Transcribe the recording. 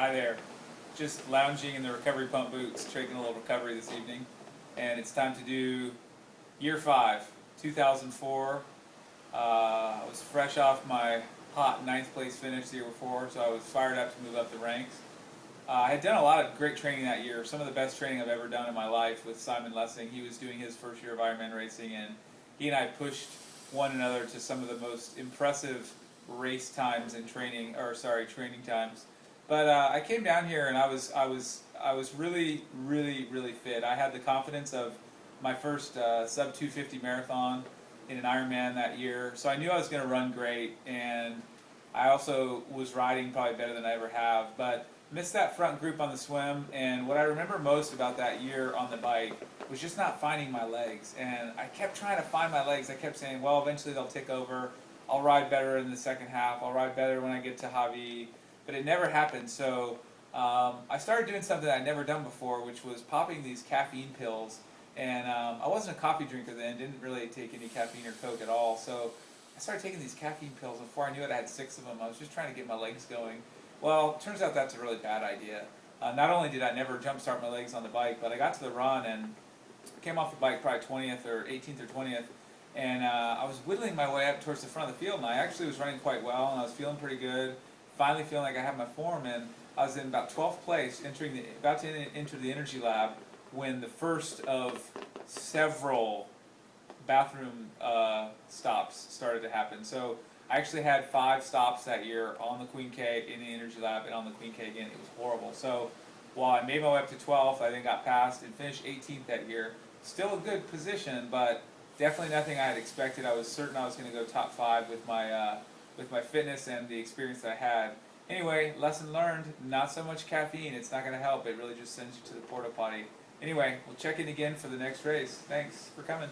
Hi there. Just lounging in the recovery pump boots, taking a little recovery this evening. And it's time to do year 5, 2004. I was fresh off my hot 9th place finish the year before, so I was fired up to move up the ranks. I had done a lot of great training that year, some of the best training I've ever done in my life with Simon Lessing. He was doing his first year of Ironman racing, and he and I pushed one another to some of the most impressive race times in training, training times. But I came down here and I was really, really, really fit. I had the confidence of my first sub 250 marathon in an Ironman that year, so I knew I was going to run great, and I also was riding probably better than I ever have, but missed that front group on the swim. And what I remember most about that year on the bike was just not finding my legs, and I kept trying to find my legs. I kept saying, well, eventually they'll tick over, I'll ride better in the second half, I'll ride better when I get to Javi, but it never happened. So I started doing something that I'd never done before, which was popping these caffeine pills. And I wasn't a coffee drinker then, didn't really take any caffeine or Coke at all. So I started taking these caffeine pills, and before I knew it, I had 6 of them. I was just trying to get my legs going. Well, it turns out that's a really bad idea. Not only did I never jump start my legs on the bike, but I got to the run and came off the bike probably 20th or 18th or 20th, and I was whittling my way up towards the front of the field, and I actually was running quite well, and I was feeling pretty good, finally feeling like I had my form, and I was in about 12th place, about to enter the energy lab, when the first of several bathroom stops started to happen. So I actually had 5 stops that year on the Queen K, in the energy lab, and on the Queen K again. It was horrible. So while I made my way up to 12th, I then got passed and finished 18th that year. Still a good position, but definitely nothing I had expected. I was certain I was going to go top 5 with my fitness and the experience that I had. Anyway, lesson learned, not so much caffeine. It's not going to help. It really just sends you to the porta potty. Anyway, we'll check in again for the next race. Thanks for coming.